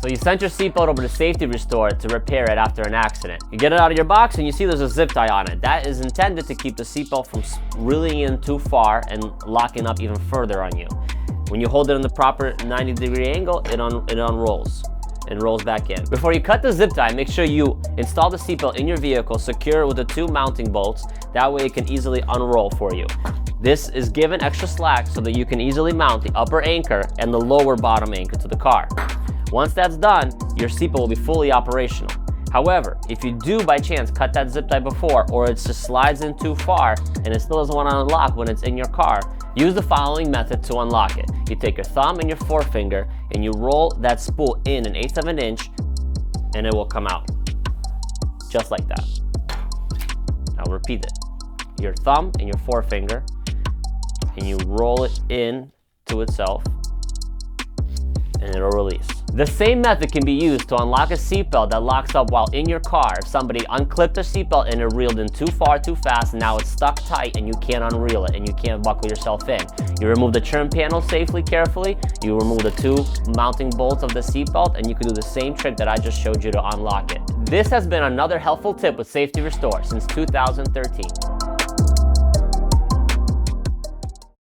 So you sent your seatbelt over to Safety Restore to repair it after an accident. You get it out of your box and you see there's a zip tie on it. That is intended to keep the seatbelt from reeling in too far and locking up even further on you. When you hold it in the proper 90-degree angle, it unrolls and rolls back in. Before you cut the zip tie, make sure you install the seatbelt in your vehicle, secure it with the 2 mounting bolts. That way it can easily unroll for you. This is given extra slack so that you can easily mount the upper anchor and the lower bottom anchor to the car. Once that's done, your seatbelt will be fully operational. However, if you do by chance cut that zip tie before, or it just slides in too far and it still doesn't want to unlock when it's in your car, use the following method to unlock it. You take your thumb and your forefinger and you roll that spool in 1/8 of an inch and it will come out. Just like that. I'll repeat it. Your thumb and your forefinger, and you roll it in to itself and it'll release. The same method can be used to unlock a seatbelt that locks up while in your car. If somebody unclipped their seatbelt and it reeled in too far, too fast, and now it's stuck tight and you can't unreel it and you can't buckle yourself in. You remove the trim panel safely, carefully. You remove the 2 mounting bolts of the seatbelt and you can do the same trick that I just showed you to unlock it. This has been another helpful tip with Safety Restore since 2013.